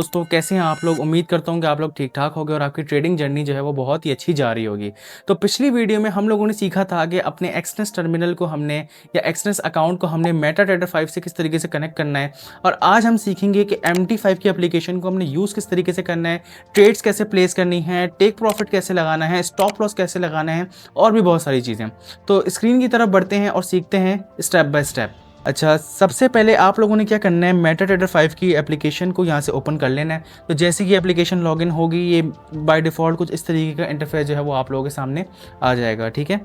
दोस्तों कैसे हैं आप लोग। उम्मीद करता हूं कि आप लोग ठीक ठाक होंगे और आपकी ट्रेडिंग जर्नी जो है वो बहुत ही अच्छी जा रही होगी। तो पिछली वीडियो में हम लोगों ने सीखा था कि अपने एक्सनेस टर्मिनल को हमने या एक्सनेस अकाउंट को हमने मेटाट्रेडर 5 से किस तरीके से कनेक्ट करना है। और आज हम सीखेंगे कि MT5 की एप्लीकेशन को हमने यूज़ किस तरीके से करना है, ट्रेड्स कैसे प्लेस करनी है, टेक प्रॉफिट कैसे लगाना है, स्टॉप लॉस कैसे लगाना है और भी बहुत सारी चीज़ें। तो स्क्रीन की तरफ बढ़ते हैं और सीखते हैं स्टेप बाय स्टेप। अच्छा, सबसे पहले आप लोगों ने क्या करना है, मेटाट्रेडर 5 की एप्लीकेशन को यहाँ से ओपन कर लेना है। तो जैसे कि एप्लीकेशन लॉगिन होगी, ये बाय डिफ़ॉल्ट कुछ इस तरीके का इंटरफेस जो है वो आप लोगों के सामने आ जाएगा। ठीक है,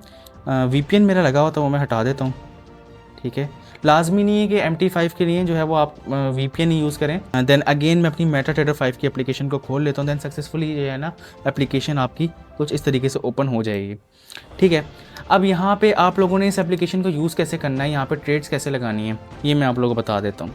VPN मेरा लगा हुआ था, वो मैं हटा देता हूँ। ठीक है, लाजमी नहीं है कि MT5 के लिए जो है वो आप VPN ही यूज़ करें। देन अगेन मैं अपनी मेटाट्रेडर 5 की एप्लीकेशन को खोल लेता हूँ। देन सक्सेसफुली जो है ना, एप्लीकेशन आपकी कुछ इस तरीके से ओपन हो जाएगी। ठीक है, अब यहाँ पे आप लोगों ने इस एप्लीकेशन को यूज़ कैसे करना है, यहाँ पे ट्रेड्स कैसे लगानी है, ये मैं आप लोगों को बता देता हूँ।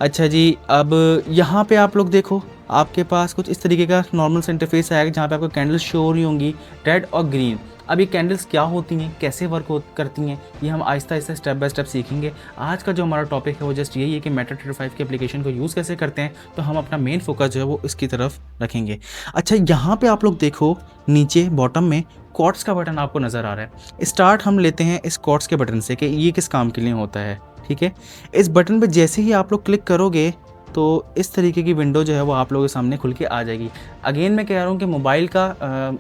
अच्छा जी, अब यहाँ पे आप लोग देखो, आपके पास कुछ इस तरीके का नॉर्मल सा इंटरफेस आएगा जहाँ पे आपको कैंडल्स शो हो रही होंगी, रेड और ग्रीन। अब ये कैंडल्स क्या होती हैं, कैसे वर्क करती हैं, ये हम Aahista Aahista step by step सीखेंगे। आज का जो हमारा टॉपिक है वो जस्ट यही है कि मेटाट्रेडर 5 की एप्लीकेशन को यूज़ कैसे करते हैं, तो हम अपना मेन फोकस जो है वो इसकी तरफ रखेंगे। अच्छा, यहाँ पे आप लोग देखो, नीचे बॉटम में क्वार्ट्स का बटन आपको नज़र आ रहा है। स्टार्ट हम लेते हैं इस क्वार्ट्स के बटन से कि ये किस काम के लिए होता है। ठीक है, इस बटन पे जैसे ही आप लोग क्लिक करोगे तो इस तरीके की विंडो जो है वो आप लोगों के सामने खुल के आ जाएगी। अगेन मैं कह रहा हूँ कि मोबाइल का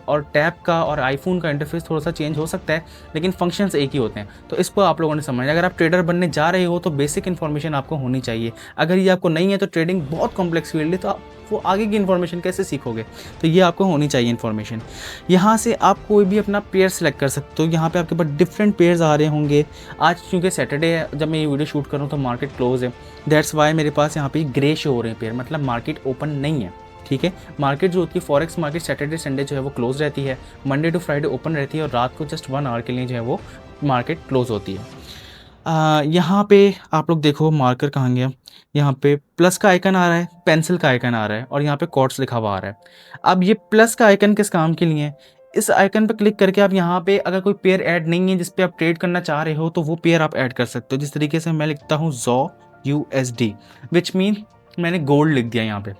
और टैब का और आईफोन का इंटरफेस थोड़ा सा चेंज हो सकता है, लेकिन फंक्शंस एक ही होते हैं। तो इसको आप लोगों ने समझना। अगर आप ट्रेडर बनने जा रहे हो तो बेसिक इन्फॉर्मेशन आपको होनी चाहिए। अगर ये आपको नहीं है तो ट्रेडिंग बहुत कॉम्प्लेक्स फील्ड है, तो आप वो आगे की इन्फॉर्मेशन कैसे सीखोगे। तो ये आपको होनी चाहिए इन्फॉर्मेशन। यहाँ से आप कोई भी अपना पेयर सेलेक्ट कर सकते हो। यहाँ पे आपके पास डिफरेंट पेयर्स आ रहे होंगे। आज क्योंकि सैटरडे है, जब मैं ये वीडियो शूट कर रहा हूँ तो मार्केट क्लोज है, दैट्स वाई मेरे पास यहाँ पे ग्रे शो हो रहे हैं पेयर, मतलब मार्केट ओपन नहीं है। ठीक है, मार्केट जो होती है फॉरेक्स मार्केट सैटरडे संडे जो है वो क्लोज रहती है, मंडे टू फ्राइडे ओपन रहती है और रात को जस्ट 1 आवर के लिए जो है वो मार्केट क्लोज होती है। यहाँ पे आप लोग देखो, मार्कर कहाँ गया, यहाँ पे प्लस का आइकन आ रहा है, पेंसिल का आइकन आ रहा है और यहाँ पे क्वार्ट्स लिखा हुआ आ रहा है। अब ये प्लस का आइकन किस काम के लिए है, इस आइकन पे क्लिक करके आप यहाँ पे अगर कोई पेयर ऐड नहीं है जिस पे आप ट्रेड करना चाह रहे हो तो वो पेयर आप ऐड कर सकते हो। जिस तरीके से मैं लिखता हूँ ZOUSD, विच मीन मैंने गोल्ड लिख दिया यहाँ पे।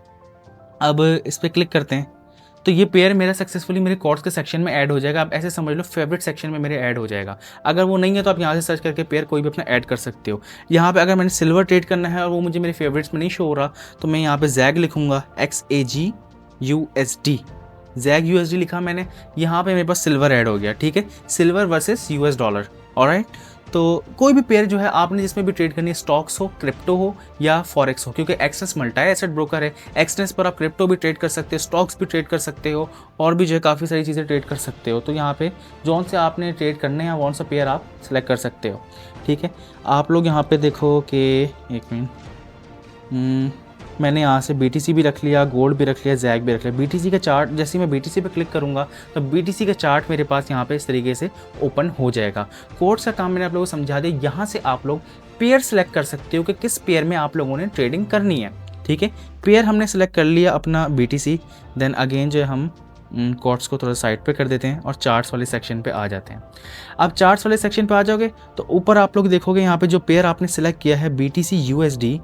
अब इस पर क्लिक करते हैं तो ये पेयर मेरा सक्सेसफुली मेरे कॉर्ड्स के सेक्शन में ऐड हो जाएगा। आप ऐसे समझ लो फेवरेट सेक्शन में मेरे ऐड हो जाएगा। अगर वो नहीं है तो आप यहाँ से सर्च करके पेयर कोई भी अपना ऐड कर सकते हो। यहाँ पे अगर मैंने सिल्वर ट्रेड करना है और वो मुझे मेरे फेवरेट्स में नहीं शो हो रहा तो मैं यहाँ पे जैग लिखूंगा, XAGUSD, जैग USD लिखा मैंने। यहाँ पे मेरे पास सिल्वर ऐड हो गया। ठीक है, silver versus US dollar. Alright, तो कोई भी पेयर जो है आपने जिसमें भी ट्रेड करनी है, स्टॉक्स हो, क्रिप्टो हो या फॉरेक्स हो, क्योंकि एक्सनेस मल्टी एसेट ब्रोकर है। एक्सनेस पर आप क्रिप्टो भी ट्रेड कर सकते हो, स्टॉक्स भी ट्रेड कर सकते हो और भी जो है काफ़ी सारी चीज़ें ट्रेड कर सकते हो। तो यहाँ पे जौन से आपने ट्रेड करने हैं कौन सा पेयर आप सेलेक्ट कर सकते हो। ठीक है, आप लोग यहाँ पे देखो कि एक मिनट, मैंने यहाँ से BTC भी रख लिया, गोल्ड भी रख लिया, जैग भी रख लिया। BTC का चार्ट, जैसे ही मैं BTC पे क्लिक करूँगा तो BTC का चार्ट मेरे पास यहाँ पे इस तरीके से ओपन हो जाएगा। कोर्स का काम मैंने आप लोगों को समझा दिया। यहाँ से आप लोग पेयर सेलेक्ट कर सकते हो कि किस पेयर में आप लोगों ने ट्रेडिंग करनी है। ठीक है, पेयर हमने सेलेक्ट कर लिया अपना BTC। देन अगेन जो है हम कोर्ट्स को थोड़ा साइड पे कर देते हैं और चार्ट्स वाले सेक्शन पे आ जाते हैं। अब चार्ट्स वाले सेक्शन पे आ जाओगे तो ऊपर आप लोग देखोगे यहाँ पे जो पेयर आपने सेलेक्ट किया है BTC USD,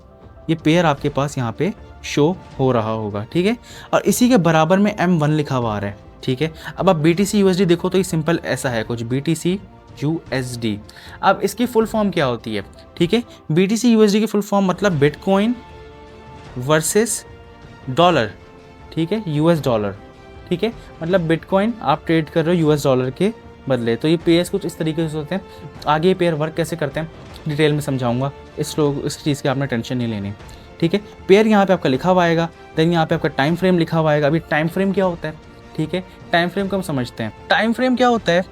ये पेयर आपके पास यहाँ पे शो हो रहा होगा। ठीक है, और इसी के बराबर में M1 लिखा हुआ आ रहा है। ठीक है, अब आप BTC USD देखो तो ये सिंपल ऐसा है कुछ, BTC USD। अब इसकी फुल फॉर्म क्या होती है। ठीक है, BTC USD की फुल फॉर्म मतलब बिटकॉइन वर्सेस डॉलर। ठीक है, US डॉलर। ठीक है, मतलब बिटकॉइन आप ट्रेड कर रहे हो US डॉलर के बदले। तो ये पेयर्स कुछ इस तरीके से होते हैं। आगे ये पेयर वर्क कैसे करते हैं डिटेल में समझाऊंगा, इस चीज़ की आपने टेंशन नहीं लेनी। ठीक है, पेयर यहाँ पे आपका लिखा हुआ आएगा। देन यहाँ पे आपका टाइम फ्रेम लिखा हुआ आएगा। अभी टाइम फ्रेम क्या होता है, ठीक है, टाइम फ्रेम को हम समझते हैं। टाइम फ्रेम क्या होता है,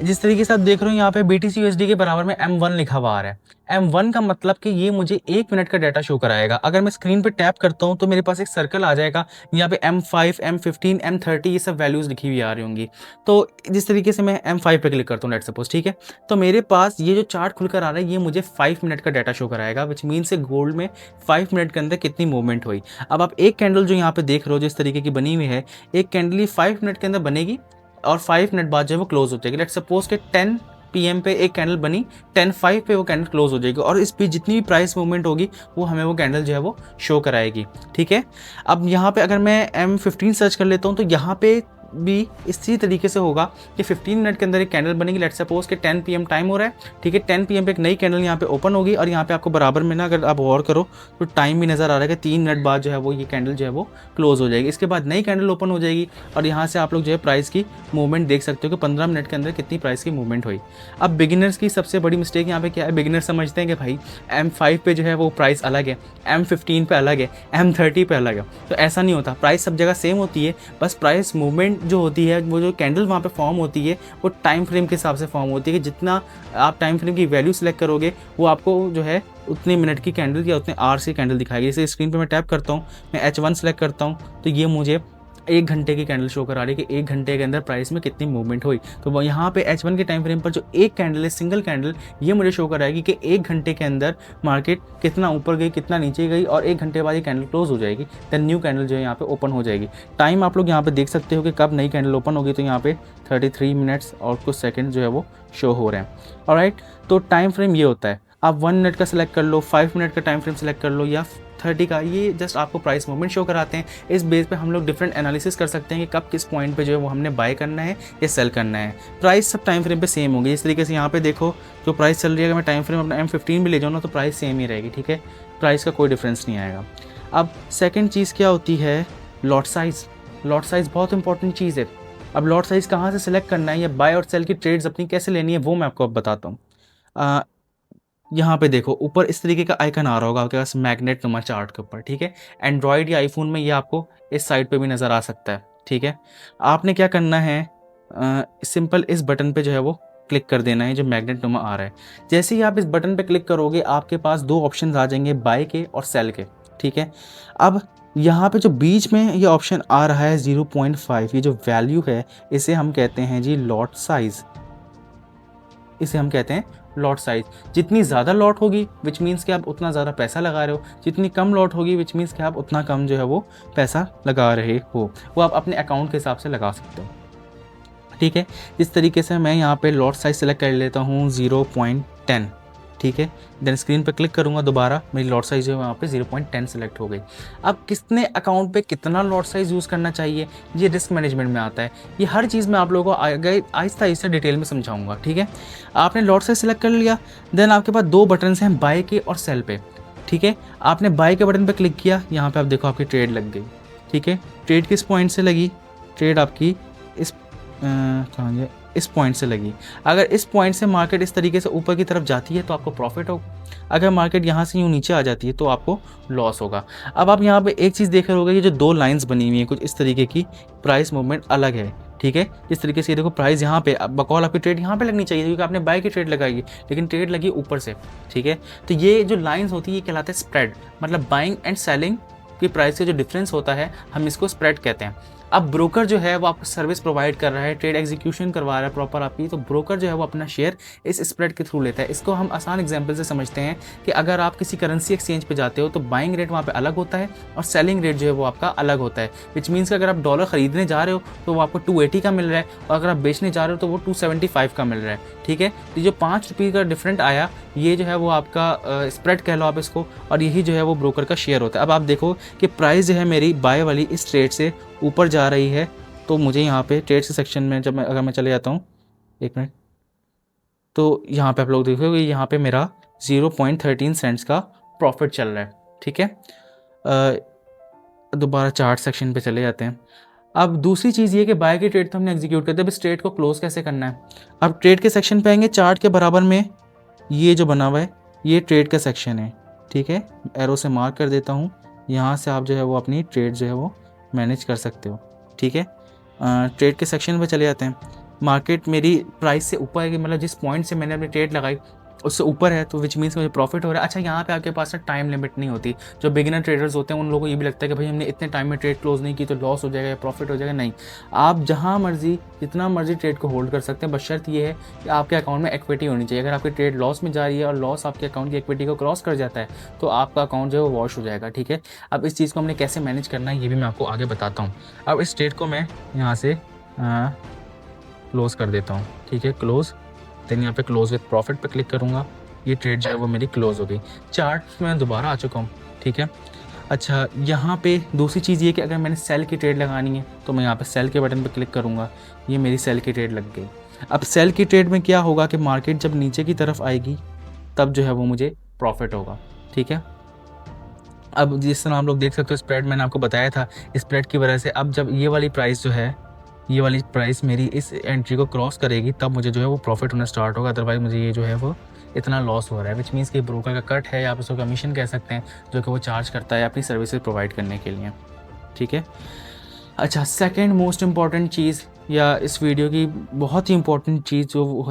जिस तरीके से आप देख रहे हो यहाँ पे BTC USD के बराबर में M1 लिखा हुआ आ रहा है। M1 का मतलब कि ये मुझे 1 मिनट का डाटा शो कराएगा। अगर मैं स्क्रीन पे टैप करता हूँ तो मेरे पास एक सर्कल आ जाएगा, यहाँ पे M5, M15, M30 ये सब वैल्यूज़ लिखी हुई आ रही होंगी। तो जिस तरीके से मैं M5 पे क्लिक करता हूँ लेट्स सपोज, ठीक है, तो मेरे पास ये जो चार्ट खुलकर आ रहा है ये मुझे 5 मिनट का डाटा शो कराएगा, विच मीन से गोल्ड में 5 मिनट के अंदर कितनी मूवमेंट हुई। अब आप एक कैंडल जो यहाँ पे देख रहे हो जिस तरीके की बनी हुई है, एक कैंडल 5 मिनट के अंदर बनेगी और 5 मिनट बाद जो है वो क्लोज हो जाएगी। लेट्स सपोज के 10 PM पे एक कैंडल बनी, 10:05 पे वो कैंडल क्लोज हो जाएगी और इस बीच जितनी भी प्राइस मूवमेंट होगी वो हमें वो कैंडल जो है वो शो कराएगी। ठीक है, अब यहाँ पे अगर मैं M15 सर्च कर लेता हूँ तो यहाँ पे भी इसी तरीके से होगा कि 15 मिनट के अंदर एक कैंडल बनेगी। लेट्स सपोज कि 10 PM टाइम हो रहा है, ठीक है, 10 PM पे एक नई कैंडल यहाँ पे ओपन होगी और यहाँ पे आपको बराबर में ना अगर आप गौर करो तो टाइम भी नज़र आ रहा है कि 3 मिनट बाद जो है वो ये कैंडल जो है वो क्लोज हो जाएगी। इसके बाद नई कैंडल ओपन हो जाएगी और यहाँ से आप लोग जो है प्राइस की मूवमेंट देख सकते हो कि 15 मिनट के अंदर कितनी प्राइस की मूवमेंट हुई। अब बिगिनर्स की सबसे बड़ी मिस्टेक यहाँ पे क्या है, बिगिनर्स समझते हैं कि भाई M5 पे जो है वो प्राइस अलग है, M15 पे अलग है, M30 पे अलग है। तो ऐसा नहीं होता, प्राइस सब जगह सेम होती है, बस प्राइस मूवमेंट जो होती है वो जो कैंडल वहाँ पे फॉर्म होती है वो टाइम फ्रेम के हिसाब से फॉर्म होती है कि जितना आप टाइम फ्रेम की वैल्यू सेलेक्ट करोगे वो आपको जो है उतने मिनट की कैंडल या उतने आवर्स की कैंडल दिखाएगी। जैसे स्क्रीन पे मैं टैप करता हूँ, मैं H1 सेलेक्ट करता हूँ तो ये मुझे 1 घंटे की कैंडल शो करा रही है कि 1 घंटे के अंदर प्राइस में कितनी मूवमेंट हुई। तो वो यहाँ पे H1 के टाइम फ्रेम पर जो एक कैंडल है, सिंगल कैंडल, ये मुझे शो कराएगी कि 1 घंटे के अंदर मार्केट कितना ऊपर गई, कितना नीचे गई और 1 घंटे बाद ये कैंडल क्लोज हो जाएगी। देन न्यू कैंडल जो है यहाँ पे ओपन हो जाएगी। टाइम आप लोग यहाँ पे देख सकते हो कि कब नई कैंडल ओपन होगी, तो यहाँ पे 33 मिनट्स और कुछ सेकेंड जो है वो शो हो रहे हैं। ऑलराइट, तो टाइम फ्रेम ये होता है। आप 1 मिनट का सिलेक्ट कर लो, 5 मिनट का टाइम फ्रेम सेलेक्ट कर लो या 30 का, ये जस्ट आपको प्राइस मूवमेंट शो कराते हैं। इस बेस पे हम लोग डिफरेंट एनालिसिस कर सकते हैं कि कब किस पॉइंट पे जो है वो हमने बाय करना है या सेल करना है। प्राइस सब टाइम फ्रेम पे सेम होगी। इस तरीके से यहाँ पे देखो जो प्राइस चल रही है, अगर मैं टाइम फ्रेम अपना M15 भी ले जाऊँ ना तो प्राइस सेम ही रहेगी। ठीक है, प्राइस का कोई डिफरेंस नहीं आएगा। अब सेकेंड चीज़ क्या होती है, लॉट साइज़। लॉट साइज़ बहुत इंपॉर्टेंट चीज़ है। अब लॉट साइज़ कहाँ से सिलेक्ट करना है या बाय और सेल की ट्रेड्स अपनी कैसे लेनी है वो मैं आपको अब बताता हूँ। यहाँ पे देखो ऊपर इस तरीके का आइकन आ रहा होगा आपके पास मैग्नेट नुमा चार्ट के ऊपर। ठीक है, एंड्रॉयड या आईफोन में ये आपको इस साइड पे भी नज़र आ सकता है। ठीक है, आपने क्या करना है, सिंपल इस बटन पे जो है वो क्लिक कर देना है जो मैग्नेट नुमा आ रहा है। जैसे ही आप इस बटन पे क्लिक करोगे आपके पास 2 ऑप्शन आ जाएंगे, बाय के और सेल के। ठीक है, अब यहाँ पे जो बीच में ये ऑप्शन आ रहा है 0.5, ये जो वैल्यू है इसे हम कहते हैं जी लॉट साइज़। इसे हम कहते हैं लॉट साइज। जितनी ज़्यादा लॉट होगी विच मीन्स कि आप उतना ज़्यादा पैसा लगा रहे हो, जितनी कम लॉट होगी विच मीन्स कि आप उतना कम जो है वो पैसा लगा रहे हो। वो आप अपने अकाउंट के हिसाब से लगा सकते हो। ठीक है, इस तरीके से मैं यहाँ पे लॉट साइज सेलेक्ट कर लेता हूँ 0.10। ठीक है, देन स्क्रीन पे क्लिक करूँगा दोबारा, मेरी लॉट साइज जो है वहाँ पे 0.10 सेलेक्ट हो गई। अब कितने अकाउंट पे कितना लॉट साइज यूज़ करना चाहिए ये रिस्क मैनेजमेंट में आता है। ये हर चीज़ मैं आप लोगों को आगे आहिस्ता आहिस्ता डिटेल में समझाऊंगा। ठीक है, आपने लॉट साइज सेलेक्ट कर लिया, देन आपके पास 2 बटन हैं, बाय के और सेल पे। ठीक है, आपने बाय के बटन पर क्लिक किया, यहाँ पर आप देखो आपकी ट्रेड लग गई। ठीक है, ट्रेड किस पॉइंट से लगी, ट्रेड आपकी इस पॉइंट से लगी। अगर इस पॉइंट से मार्केट इस तरीके से ऊपर की तरफ जाती है तो आपको प्रॉफिट होगा, अगर मार्केट यहाँ से यूँ नीचे आ जाती है तो आपको लॉस होगा। अब आप यहाँ पे एक चीज़ देख रहे होगे, ये जो 2 लाइंस बनी हुई हैं कुछ इस तरीके की, प्राइस मूवमेंट अलग है। ठीक है, इस तरीके से देखो प्राइस यहाँ पे बकौल आपकी ट्रेड यहाँ पे लगनी चाहिए क्योंकि आपने बाय की ट्रेड लगाई है, लेकिन ट्रेड लगी ऊपर से। ठीक है, तो ये जो लाइंस होती है ये कहलाते हैं स्प्रेड, मतलब बाइंग एंड सेलिंग की प्राइस का जो डिफरेंस होता है हम इसको स्प्रेड कहते हैं। अब ब्रोकर जो है वो आपको सर्विस प्रोवाइड कर रहा है, ट्रेड एग्जीक्यूशन करवा रहा है प्रॉपर आपकी, तो ब्रोकर जो है वो अपना शेयर इस स्प्रेड के थ्रू लेता है। इसको हम आसान एग्जांपल से समझते हैं कि अगर आप किसी करेंसी एक्सचेंज पे जाते हो तो बाइंग रेट वहाँ पे अलग होता है और सेलिंग रेट जो है वो आपका अलग होता है। विच मीन्स कि अगर आप डॉलर खरीदने जा रहे हो तो वो आपको 280 का मिल रहा है और अगर आप बेचने जा रहे हो तो वो 275 का मिल रहा है। ठीक है, तो जो 5 रुपये का डिफरेंट आया ये जो है वो आपका स्प्रेड कह लो आप इसको, और यही जो है वो ब्रोकर का शेयर होता है। अब आप देखो कि प्राइस जो है मेरी बाय वाली इस ट्रेड से ऊपर जा रही है, तो मुझे यहाँ पे ट्रेड्स के सेक्शन में जब मैं अगर मैं चले जाता हूँ, 1 मिनट, तो यहाँ पे आप लोग देखोगे यहाँ पे मेरा 0.13 सेंट्स का प्रॉफिट चल रहा है। ठीक है, दोबारा चार्ट सेक्शन पे चले जाते हैं। अब दूसरी चीज़ ये कि बाय की ट्रेड तो हमने एग्जीक्यूट कर दिया, अब इस ट्रेड को क्लोज कैसे करना है। अब ट्रेड के सेक्शन पे आएंगे, चार्ट के बराबर में ये जो बना हुआ है ये ट्रेड का सेक्शन है। ठीक है, एरो से मार्क कर देता हूँ, यहाँ से आप जो है वो अपनी ट्रेड जो है वो मैनेज कर सकते हो। ठीक है, ट्रेड के सेक्शन पे चले जाते हैं। मार्केट मेरी प्राइस से ऊपर है, मतलब जिस पॉइंट से मैंने अपनी ट्रेड लगाई उससे ऊपर है, तो विच मीन्स मुझे प्रॉफिट हो रहा है। अच्छा, यहाँ पे आपके पास ना टाइम लिमिट नहीं होती। जो बिगिनर ट्रेडर्स होते हैं उन लोगों को ये भी लगता है कि भाई हमने इतने टाइम में ट्रेड क्लोज नहीं की तो लॉस हो जाएगा या प्रॉफिट हो जाएगा। नहीं, आप जहाँ मर्जी जितना मर्जी ट्रेड को होल्ड कर सकते हैं, बस शर्त ये है कि आपके अकाउंट में इक्विटी होनी चाहिए। अगर आपकी ट्रेड लॉस में जा रही है और लॉस आपके अकाउंट की इक्विटी को क्रॉस कर जाता है तो आपका अकाउंट जो है वो वॉश हो जाएगा। ठीक है, अब इस चीज़ को हमने कैसे मैनेज करना है ये भी मैं आपको आगे बताता हूँ। अब इस ट्रेड को मैं यहाँ से क्लोज़ कर देता हूँ। ठीक है, क्लोज़, देन यहाँ पे क्लोज विद प्रॉफिट पे क्लिक करूँगा, ये ट्रेड जो है वो मेरी क्लोज हो गई। चार्ट में मैं दोबारा आ चुका हूँ, ठीक है। अच्छा, यहाँ पे दूसरी चीज़ ये कि अगर मैंने सेल की ट्रेड लगानी है तो मैं यहाँ पे सेल के बटन पे क्लिक करूँगा, ये मेरी सेल की ट्रेड लग गई। अब सेल की ट्रेड में क्या होगा कि मार्केट जब नीचे की तरफ आएगी तब जो है वो मुझे प्रॉफिट होगा, ठीक है। अब जिस तरह आप लोग देख सकते हो, स्प्रेड मैंने आपको बताया था, स्प्रेड की वजह से अब जब ये वाली प्राइस जो है, ये वाली प्राइस मेरी इस एंट्री को क्रॉस करेगी तब मुझे जो है वो प्रॉफिट होना स्टार्ट होगा। अदरवाइज मुझे ये जो है वो इतना लॉस हो रहा है, विच मीन्स कि ब्रोकर का कट है या आप उसको कमीशन कह सकते हैं जो कि वो चार्ज करता है अपनी सर्विसेज प्रोवाइड करने के लिए, ठीक है। अच्छा, सेकंड मोस्ट इम्पॉर्टेंट चीज़ या इस वीडियो की बहुत ही इंपॉर्टेंट चीज़ जो वो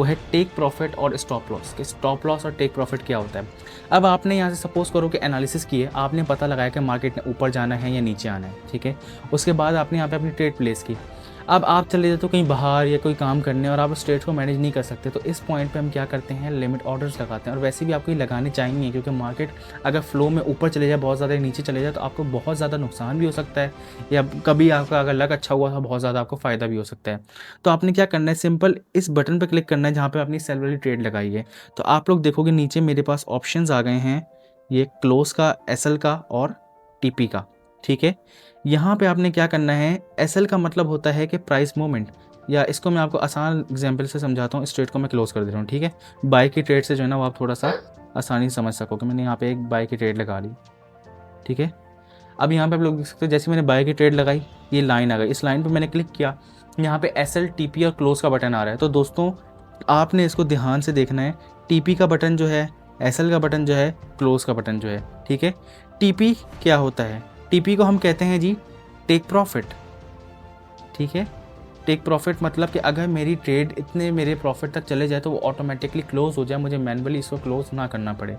है टेक प्रॉफिट और स्टॉप लॉस। कि स्टॉप लॉस और टेक प्रॉफिट क्या होता है। अब आपने यहाँ से सपोज करो कि एनालिसिस किए, आपने पता लगाया कि मार्केट ने ऊपर जाना है या नीचे आना है, ठीक है। उसके बाद आपने यहाँ पे अपनी ट्रेड प्लेस की। अब आप चले जाते हो कहीं बाहर या कोई काम करने और आप उस ट्रेड को मैनेज नहीं कर सकते, तो इस पॉइंट पे हम क्या करते हैं, लिमिट ऑर्डर्स लगाते हैं। और वैसे भी आपको ये लगाने चाहिए क्योंकि मार्केट अगर फ्लो में ऊपर चले जाए, बहुत ज़्यादा नीचे चले जाए तो आपको बहुत ज़्यादा नुकसान भी हो सकता है, या कभी आपका अगर लक अच्छा हुआ तो बहुत ज़्यादा आपको फ़ायदा भी हो सकता है। तो आपने क्या करना है, सिंपल इस बटन पर क्लिक करना है जहाँ पर अपनी सेल वाली ट्रेड लगाई है। तो आप लोग देखोगे नीचे मेरे पास ऑप्शन आ गए हैं, ये क्लोज का, एसएल का और टीपी का, ठीक है। यहाँ पे आपने क्या करना है, एसएल का मतलब होता है कि प्राइस मूवमेंट, या इसको मैं आपको आसान एग्जांपल से समझाता हूँ। इस ट्रेड को मैं क्लोज कर दे रहा हूँ, ठीक है। बाय की ट्रेड से जो है ना वो आप थोड़ा सा आसानी से समझ सकोगे। मैंने यहाँ पे एक बाय की ट्रेड लगा ली, ठीक है। अब यहाँ पे आप लोग देख सकते हो, जैसे मैंने बाय की ट्रेड लगाई, ये लाइन आ गई। इस लाइन पर मैंने क्लिक किया, यहाँ पे एसएल, टीपी और क्लोज का बटन आ रहा है। तो दोस्तों आपने इसको ध्यान से देखना है, टीपी का बटन जो है, एसएल का बटन जो है, क्लोज का बटन जो है, ठीक है। टीपी क्या होता है, टीपी को हम कहते हैं जी टेक प्रॉफिट, ठीक है। टेक प्रॉफिट मतलब कि अगर मेरी ट्रेड इतने मेरे प्रॉफिट तक चले जाए तो वो ऑटोमेटिकली क्लोज हो जाए, मुझे मैनुअली इसको क्लोज ना करना पड़े,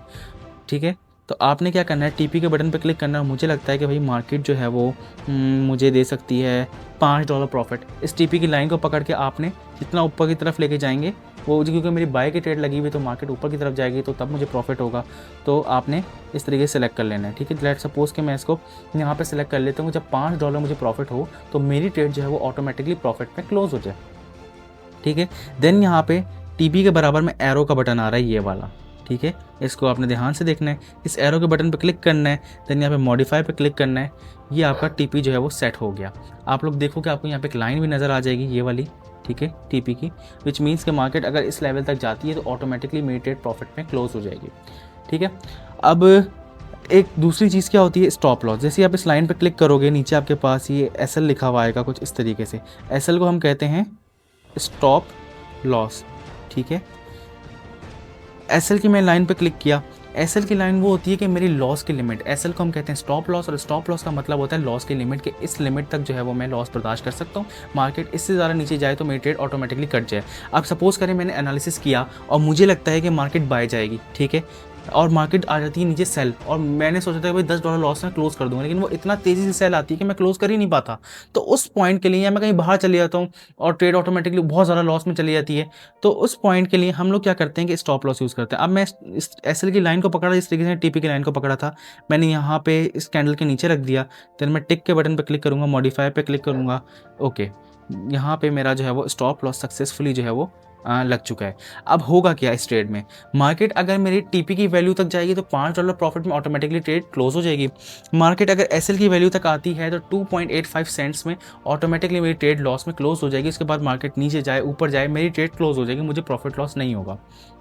ठीक है। तो आपने क्या करना है, टीपी के बटन पर क्लिक करना है। मुझे लगता है कि भाई मार्केट जो है वो मुझे दे सकती है $5 प्रॉफिट। इस टीपी की लाइन को पकड़ के आपने जितना ऊपर की तरफ लेके जाएंगे वो, क्योंकि मेरी बाय की ट्रेड लगी हुई तो मार्केट ऊपर की तरफ जाएगी तो तब मुझे प्रॉफिट होगा। तो आपने इस तरीके से सेलेक्ट कर लेना है, ठीक है। लेट्स सपोज कि मैं इसको यहाँ पे सेलेक्ट कर लेता हूँ, जब $5 मुझे प्रॉफिट हो तो मेरी ट्रेड जो है वो ऑटोमेटिकली प्रॉफिट में क्लोज हो जाए, ठीक है। देन यहाँ पे टीपी के बराबर में एरो का बटन आ रहा है, ये वाला, ठीक है। इसको आपने ध्यान से देखना है, इस एरो के बटन पर क्लिक करना है, देन यहाँ पे मॉडिफाई पे क्लिक करना है। ये आपका टीपी जो है वो सेट हो गया। आप लोग देखो कि आपको यहाँ पे एक लाइन भी नज़र आ जाएगी, ये वाली, ठीक है, टीपी की, विच मीन्स कि मार्केट अगर इस लेवल तक जाती है तो ऑटोमेटिकली मेरी ट्रेड प्रॉफिट में क्लोज हो जाएगी, ठीक है। अब एक दूसरी चीज़ क्या होती है, स्टॉप लॉस। जैसे आप इस लाइन पर क्लिक करोगे, नीचे आपके पास ये एसएल लिखा हुआ आएगा कुछ इस तरीके से। एसएल को हम कहते हैं स्टॉप लॉस, ठीक है। एसएल की मैं लाइन पे क्लिक किया, एसएल की लाइन वो होती है कि मेरी लॉस की लिमिट, एसएल को हम कहते हैं स्टॉप लॉस, और स्टॉप लॉस का मतलब होता है लॉस की लिमिट, कि इस लिमिट तक जो है वो मैं लॉस बर्दाश्त कर सकता हूँ। मार्केट इससे ज़्यादा नीचे जाए तो मेरी ट्रेड ऑटोमेटिकली कट जाए। अब सपोज करें मैंने एनालिसिस किया और मुझे लगता है कि मार्केट बाय जाएगी, ठीक है, और मार्केट आ जाती है नीचे सेल, और मैंने सोचा था कि भाई $10 लॉस में क्लोज कर दूंगा, लेकिन वो इतना तेज़ी से सेल आती है कि मैं क्लोज कर ही नहीं पाता। तो उस पॉइंट के लिए या मैं कहीं बाहर चले जाता हूँ और ट्रेड ऑटोमेटिकली बहुत ज़्यादा लॉस में चली जाती है, तो उस पॉइंट के लिए हम लोग क्या करते हैं कि स्टॉप लॉस यूज़ करते हैं। अब मैं इस एसएल की लाइन को पकड़ा जिस तरीके से टीपी की लाइन को पकड़ा था, मैंने यहाँ पे इस कैंडल के नीचे रख दिया। देन मैं टिक के बटन पर क्लिक करूँगा, मॉडिफाई पे क्लिक करूँगा, ओके, यहाँ पे मेरा जो है वो स्टॉप लॉस सक्सेसफुली जो है वो लग चुका है। अब होगा क्या इस ट्रेड में, मार्केट अगर मेरी टीपी की वैल्यू तक जाएगी तो $5 प्रॉफिट में ऑटोमेटिकली ट्रेड क्लोज हो जाएगी। मार्केट अगर एसएल की वैल्यू तक आती है तो 2.85 सेंट्स में ऑटोमेटिकली मेरी ट्रेड लॉस में क्लोज हो जाएगी। उसके बाद मार्केट नीचे जाए ऊपर जाए मेरी ट्रेड क्लोज हो जाएगी, मुझे प्रॉफिट लॉस नहीं होगा,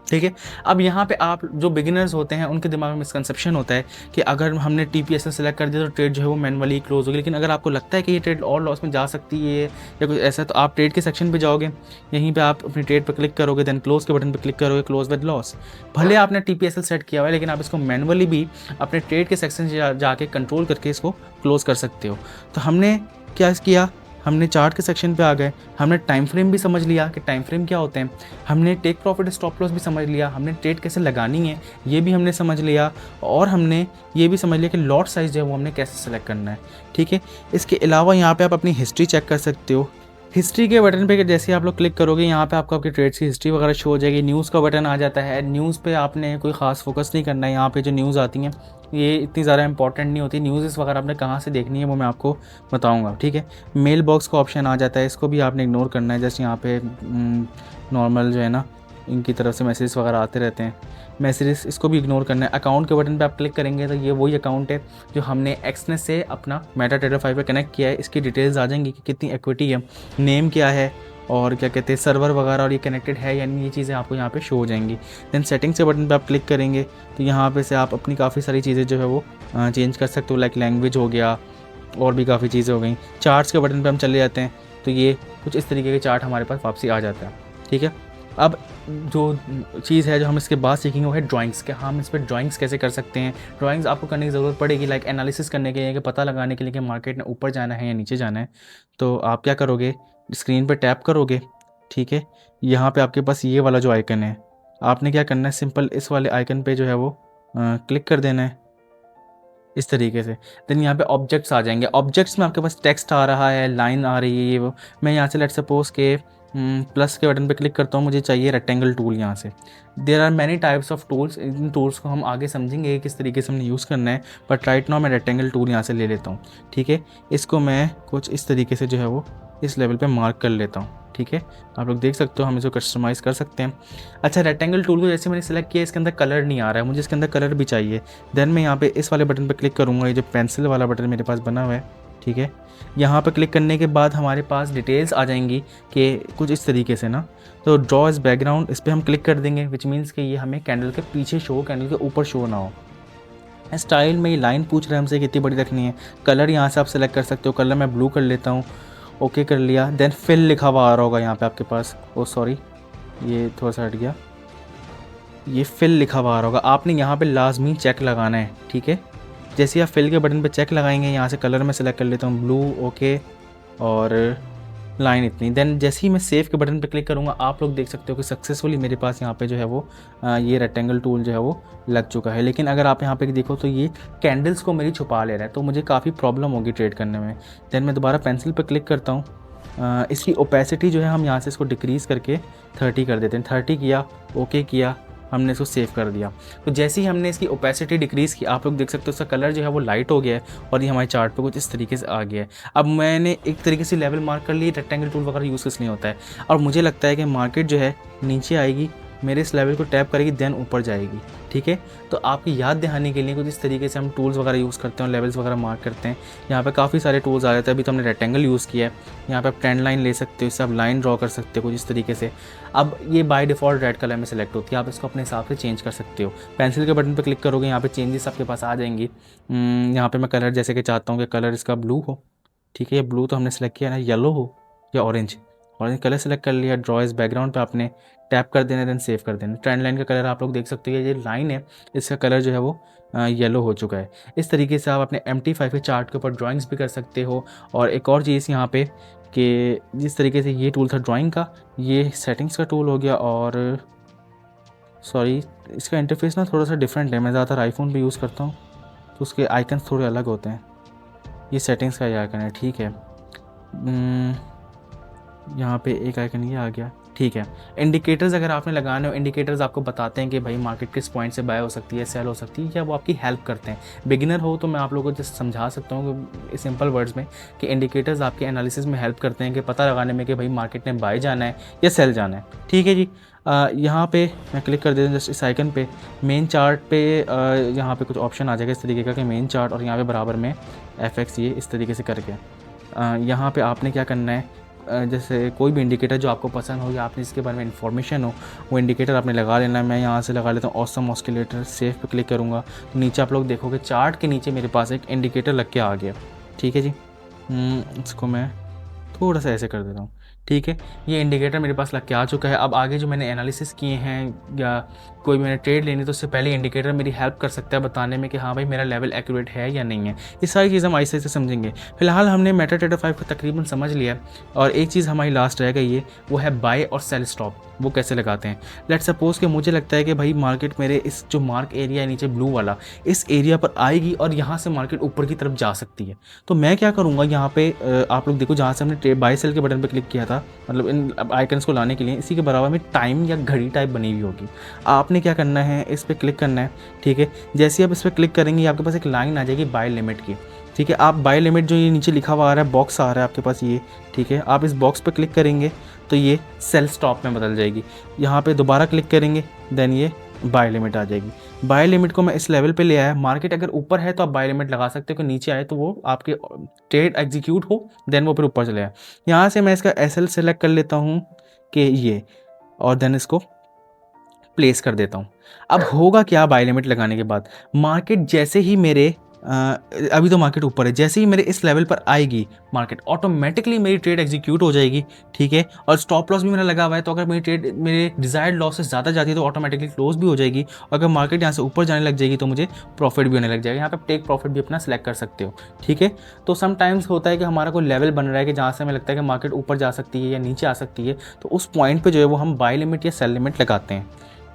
ठीक है। अब यहाँ पे आप जो बिगिनर्स होते हैं उनके दिमाग में मिसकंसेप्शन होता है कि अगर हमने टीपीएसएल सेलेक्ट कर दिया तो ट्रेड जो है वो मैनुअली क्लोज होगी। लेकिन अगर आपको लगता है कि ये ट्रेड और लॉस में जा सकती है या कुछ ऐसा, तो आप ट्रेड के सेक्शन पे जाओगे, यहीं पे आप अपनी ट्रेड पर क्लिक करोगे, देन क्लोज के बटन पर क्लिक करोगे, क्लोज विद लॉस। भले आपने टीपीएसएल सेट किया हुआ है लेकिन आप इसको मैनुअली भी अपने ट्रेड के सेक्शन से जाके कंट्रोल करके इसको क्लोज कर सकते हो। तो हमने क्या किया, हमने चार्ट के सेक्शन पे आ गए, हमने टाइम फ्रेम भी समझ लिया कि टाइम फ्रेम क्या होते हैं, हमने टेक प्रॉफिट स्टॉप लॉस भी समझ लिया, हमने ट्रेड कैसे लगानी है ये भी हमने समझ लिया, और हमने ये भी समझ लिया कि लॉट साइज जो है वो हमने कैसे सेलेक्ट करना है, ठीक है। इसके अलावा यहाँ पे आप अपनी हिस्ट्री चेक कर सकते हो। हिस्ट्री के बटन पे जैसे आप लोग क्लिक करोगे यहाँ पे आपको आपकी ट्रेड्स की हिस्ट्री वगैरह शो हो जाएगी। न्यूज़ का बटन आ जाता है, न्यूज़ पे आपने कोई ख़ास फोकस नहीं करना है। यहाँ पे जो न्यूज़ आती हैं ये इतनी ज़्यादा इंपॉर्टेंट नहीं होती, न्यूज़ वगैरह आपने कहाँ से देखनी है वो मैं आपको बताऊँगा, ठीक है। मेल बॉक्स का ऑप्शन आ जाता है, इसको भी आपने इग्नोर करना है। जैसे यहाँ पे नॉर्मल जो है ना इनकी तरफ से मैसेजेस वगैरह आते रहते हैं। मैसेजेस इसको भी इग्नोर करना है। अकाउंट के बटन पे आप क्लिक करेंगे तो ये वही अकाउंट है जो हमने एक्सनेस से अपना मेटाट्रेडर 5 पे कनेक्ट किया है। इसकी डिटेल्स आ जाएंगी कि कितनी इक्विटी है, नेम क्या है और क्या कहते हैं सर्वर वगैरह, और ये कनेक्टेड है यानी ये चीज़ें आपको यहाँ पे शो हो जाएंगी। देन सेटिंग्स के बटन पे आप क्लिक करेंगे तो यहाँ पे से आप अपनी काफ़ी सारी चीज़ें जो है वो चेंज कर सकते हो, लाइक लैंग्वेज हो गया और भी काफ़ी चीज़ें हो गई। चार्ट्स के बटन पे हम चले जाते हैं तो ये कुछ इस तरीके के चार्ट हमारे पास वापसी आ जाता है। ठीक है, अब जो चीज़ है जो हम इसके बाद सीखेंगे वो है ड्राइंग्स के। हम इस पर ड्राइंग्स कैसे कर सकते हैं। ड्राइंग्स आपको करने की ज़रूरत पड़ेगी लाइक एनालिसिस करने के लिए, कि पता लगाने के लिए कि मार्केट ने ऊपर जाना है या नीचे जाना है। तो आप क्या करोगे, स्क्रीन पर टैप करोगे। ठीक है, यहाँ पे आपके पास ये वाला जो आइकन है, आपने क्या करना है, सिंपल इस वाले आइकन पे जो है वो क्लिक कर देना है इस तरीके से। देन यहाँ पे ऑब्जेक्ट्स आ जाएंगे। ऑब्जेक्ट्स में आपके पास टेक्स्ट आ रहा है, लाइन आ रही है, ये वो। मैं यहाँ से लेट सपोज के प्लस के बटन पे क्लिक करता हूँ, मुझे चाहिए रेक्टेंगल टूल। यहाँ से there are many types of tools. इन टूल्स को हम आगे समझेंगे किस तरीके से हमने यूज़ करना है, बट राइट नाउ मैं रेक्टेंगल टूल यहाँ से ले लेता हूँ। ठीक है, इसको मैं कुछ इस तरीके से जो है वो इस लेवल पे मार्क कर लेता हूँ। ठीक है, आप लोग देख सकते हो, हम इसको कस्टमाइज़ कर सकते हैं। अच्छा, रेक्टेंगल टूल को जैसे मैंने सेलेक्ट किया, इसके अंदर कलर नहीं आ रहा है, मुझे इसके अंदर कलर भी चाहिए। देन मैं यहाँ पे इस वाले बटन पे क्लिक करूँगा, ये जो पेंसिल वाला बटन मेरे पास बना हुआ है। ठीक है, यहाँ पे क्लिक करने के बाद हमारे पास डिटेल्स आ जाएंगी कि कुछ इस तरीके से ना। तो ड्रॉ एज बैकग्राउंड, इस पर हम क्लिक कर देंगे, विच मीन्स कि ये हमें कैंडल के पीछे शो, कैंडल के ऊपर शो ना हो। स्टाइल में ये लाइन पूछ रहा है हमसे कितनी बड़ी रखनी है। कलर यहाँ से आप सेलेक्ट कर सकते हो, कलर मैं ब्लू कर लेता हूँ। ओके कर लिया। देन फिल लिखा हुआ आ रहा होगा यहाँ पे आपके पास, ओ सॉरी ये थोड़ा सा हट गया, ये फिल लिखा हुआ आ रहा होगा, आपने यहाँ पे लाजमी चेक लगाना है। ठीक है, जैसे आप फिल के बटन पे चेक लगाएंगे, यहाँ से कलर में सेलेक्ट कर लेता हूँ ब्लू, ओके, और लाइन इतनी। देन जैसे ही मैं सेव के बटन पे क्लिक करूँगा, आप लोग देख सकते हो कि सक्सेसफुली मेरे पास यहाँ पे जो है वो ये रेक्टेंगल टूल जो है वो लग चुका है। लेकिन अगर आप यहाँ पे देखो तो ये कैंडल्स को मेरी छुपा ले रहा है, तो मुझे काफ़ी प्रॉब्लम होगी ट्रेड करने में। देन मैं दोबारा पेंसिल पर क्लिक करता हूँ। इसकी ओपेसिटी जो है हम यहाँ से इसको डिक्रीज़ करके 30 कर देते हैं। 30 किया, ओके किया, हमने इसको सेव कर दिया। तो जैसे ही हमने इसकी ओपेसिटी डिक्रीज़ की, आप लोग देख सकते हो उसका कलर जो है वो लाइट हो गया है और ये हमारे चार्ट पे कुछ इस तरीके से आ गया है। अब मैंने एक तरीके से लेवल मार्क कर लिए, रेक्टेंगल टूल वगैरह यूज़ किस नहीं होता है। और मुझे लगता है कि मार्केट जो है नीचे आएगी, मेरे इस लेवल को टैप करेगी, देन ऊपर जाएगी। ठीक है, तो आपकी याद दिलाने के लिए कुछ इस तरीके से हम टूल्स वगैरह यूज़ करते हैं, लेवल्स वगैरह मार्क करते हैं। यहाँ पे काफ़ी सारे टूल्स आ जाते हैं। अभी तो हमने रेक्टेंगल यूज़ किया है। यहाँ पे आप ट्रेंड लाइन ले सकते हो, इससे आप लाइन ड्रॉ कर सकते हो कुछ इस तरीके से। अब ये बाय डिफ़ॉल्ट रेड कलर में सेलेक्ट होती है, आप इसको अपने हिसाब से चेंज कर सकते हो। पेंसिल के बटन पर क्लिक करोगे, यहाँ पे चेंजेस आपके पास आ जाएंगी। यहाँ पे मैं कलर जैसे कि चाहता हूँ कि कलर इसका ब्लू हो। ठीक है, ये ब्लू तो हमने सेलेक्ट किया ना, येलो हो या ऑरेंज कलर सेलेक्ट कर लिया। ड्रॉ एज बैकग्राउंड पे आपने टैप कर देना, देन सेव कर देना। ट्रेंड लाइन का कलर आप लोग देख सकते हो, ये लाइन है इसका कलर जो है वो येलो हो चुका है। इस तरीके से आप अपने MT5 के चार्ट के ऊपर ड्राइंग्स भी कर सकते हो। और एक और चीज़ यहाँ पे कि जिस तरीके से ये टूल था ड्राइंग का, ये सेटिंग्स का टूल हो गया। और सॉरी, इसका इंटरफेस ना थोड़ा सा डिफरेंट है। मैं ज़्यादातर आईफोन पे यूज़ करता हूँ तो उसके आइकन्स थोड़े अलग होते हैं। ये सेटिंग्स का ये आइकन है। ठीक है, यहाँ पे एक आइकन ये आ गया। ठीक है, इंडिकेटर्स अगर आपने लगाने हो, इंडिकेटर्स आपको बताते हैं कि भाई मार्केट किस पॉइंट से बाय हो सकती है, सेल हो सकती है, या वो आपकी हेल्प करते हैं। बिगिनर हो तो मैं आप लोगों को जस्ट समझा सकता हूँ सिंपल वर्ड्स में कि इंडिकेटर्स आपके एनालिसिस में हेल्प करते हैं कि पता लगाने में कि भाई मार्केट ने बाय जाना है या सेल जाना है। ठीक है जी, यहाँ पे मैं क्लिक कर देता हूँ जस्ट इस आइकन पे। मेन चार्ट पे यहाँ पे कुछ ऑप्शन आ जाएगा इस तरीके का कि मेन चार्ट, और यहाँ पे बराबर में FX, ये इस तरीके से करके यहाँ पे आपने क्या करना है, जैसे कोई भी इंडिकेटर जो आपको पसंद हो या आपने इसके बारे में इन्फॉर्मेशन हो, वो इंडिकेटर आपने लगा लेना है। मैं यहाँ से लगा लेता हूँ ऑसम ऑस्किलेटर। सेव पे क्लिक करूँगा तो नीचे आप लोग देखोगे चार्ट के नीचे मेरे पास एक इंडिकेटर लग के आ गया। ठीक है जी, इसको मैं थोड़ा सा ऐसे कर देता हूँ। ठीक है, ये इंडिकेटर मेरे पास लग के आ चुका है। अब आगे जो मैंने एनालिसिस किए हैं या कोई मैंने ट्रेड लेनी, तो उससे पहले इंडिकेटर मेरी हेल्प कर सकता है बताने में कि हाँ भाई मेरा लेवल एक्यूरेट है या नहीं है। ये सारी चीज़ हम आहिस्ते आहिस्ते समझेंगे। फिलहाल हमने मेटाट्रेडर 5 को तकरीबन समझ लिया, और एक चीज़ हमारी लास्ट रह गई है, वो है बाय और सेल स्टॉप। वो कैसे लगाते हैं। लेट्स सपोज कि मुझे लगता है कि भाई मार्केट मेरे इस जो मार्क एरिया है नीचे ब्लू वाला, इस एरिया पर आएगी और यहाँ से मार्केट ऊपर की तरफ जा सकती है। तो मैं क्या करूँगा, यहाँ पे आप लोग देखो जहाँ से हमने बाय सेल के बटन पर क्लिक किया था, मतलब इन आइकन्स को लाने के लिए इसी के बराबर में टाइम या घड़ी टाइप बनी हुई होगी। आपने क्या करना है, इस पर क्लिक करना है। ठीक है, जैसे आप इस पर क्लिक करेंगे आपके पास एक लाइन आ जाएगी बाय लिमिट की। ठीक है, आप बाय लिमिट जो ये नीचे लिखा हुआ आ रहा है, बॉक्स आ रहा है आपके पास ये। ठीक है, आप इस बॉक्स पर क्लिक करेंगे तो ये सेल स्टॉप में बदल जाएगी। यहाँ पे दोबारा क्लिक करेंगे, देन ये बाय लिमिट आ जाएगी। बाय लिमिट को मैं इस लेवल पे ले आया। मार्केट अगर ऊपर है तो आप बाय लिमिट लगा सकते हो, कि नीचे आए तो वो आपके ट्रेड एग्जीक्यूट हो, देन वो फिर ऊपर चले आए। यहाँ से मैं इसका एसएल सेलेक्ट कर लेता हूँ कि ये, और देन इसको प्लेस कर देता हूँ। अब होगा क्या बाय लिमिट लगाने के बाद, मार्केट जैसे ही मेरे अभी तो मार्केट ऊपर है, जैसे ही मेरे इस लेवल पर आएगी मार्केट, ऑटोमेटिकली मेरी ट्रेड एग्जीक्यूट हो जाएगी, ठीक है। और स्टॉप लॉस भी मेरा लगा हुआ है, तो अगर मेरी ट्रेड मेरे डिजायर्ड लॉस से ज़्यादा जाती है तो ऑटोमेटिकली क्लोज भी हो जाएगी। और अगर मार्केट यहाँ से ऊपर जाने लग जाएगी तो मुझे प्रॉफिट भी होने लग जाएगा। यहाँ पे टेक प्रॉफिट भी अपना सेलेक्ट कर सकते हो, ठीक है। तो समटाइम्स होता है कि हमारा कोई लेवल बन रहा है कि जहाँ से हमें लगता है कि मार्केट ऊपर जा सकती है या नीचे आ सकती है, तो उस पॉइंट पर जो है वो हम बाय लिमिट या सेल लिमिट लगाते हैं,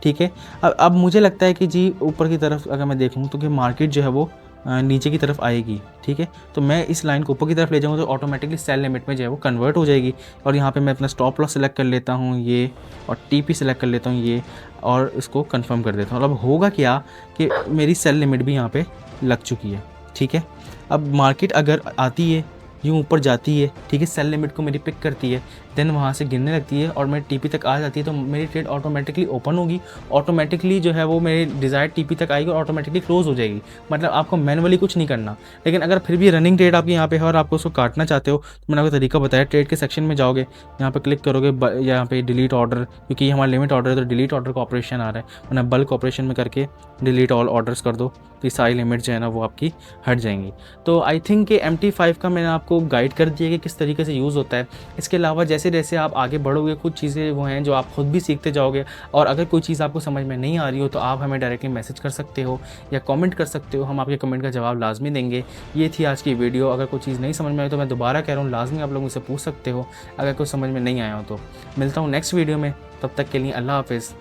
ठीक है। अब मुझे लगता है कि जी ऊपर की तरफ अगर मैं देखूँ तो कि मार्केट जो है वो नीचे की तरफ आएगी, ठीक है। तो मैं इस लाइन को ऊपर की तरफ ले जाऊँगा तो ऑटोमेटिकली सेल लिमिट में जो है वो कन्वर्ट हो जाएगी। और यहाँ पे मैं अपना स्टॉप लॉस सेलेक्ट कर लेता हूँ ये, और टीपी सेलेक्ट कर लेता हूँ ये, और इसको कंफर्म कर देता हूँ। अब होगा क्या कि मेरी सेल लिमिट भी यहाँ पे लग चुकी है, ठीक है। अब मार्केट अगर आती है, यूँ ऊपर जाती है, ठीक है, सेल लिमिट को मेरी पिक करती है, देन वहाँ से गिरने लगती है और मेरी टीपी तक आ जाती है, तो मेरी ट्रेड ऑटोमेटिकली ओपन होगी, ऑटोमेटिकली जो है वो मेरे डिज़ायर्ड टीपी तक आएगी और ऑटोमेटिकली क्लोज हो जाएगी। मतलब आपको मैनुअली कुछ नहीं करना। लेकिन अगर फिर भी रनिंग ट्रेड आपके यहाँ पे है और आपको उसको काटना चाहते हो, तो मैंने आपको तरीका बताया। ट्रेड के सेक्शन में जाओगे, यहाँ पे क्लिक करोगे, यहाँ पे डिलीट ऑर्डर, क्योंकि हमारा लिमिट ऑर्डर है तो डिलीट ऑर्डर का ऑपरेशन आ रहा है, वरना बल्क ऑपरेशन में करके डिलीट ऑल ऑर्डर्स कर दो, तो सारी लिमिट जो है ना वो आपकी हट जाएंगी। तो आई थिंक कि MT5 का मैंने आपको गाइड कर दिया कि किस तरीके से यूज़ होता है। इसके अलावा जैसे जैसे आप आगे बढ़ोगे, कुछ चीज़ें वो हैं जो आप खुद भी सीखते जाओगे, और अगर कोई चीज़ आपको समझ में नहीं आ रही हो तो आप हमें डायरेक्टली मैसेज कर सकते हो या कमेंट कर सकते हो, हम आपके कमेंट का जवाब लाजमी देंगे। ये थी आज की वीडियो। अगर कोई चीज़ नहीं समझ में आई तो मैं दोबारा कह रहा हूँ, लाजमी आप लोग मुझसे पूछ सकते हो अगर कोई समझ में नहीं आया हो तो। मिलता हूँ नेक्स्ट वीडियो में, तब तक के लिए अल्लाह हाफिज़।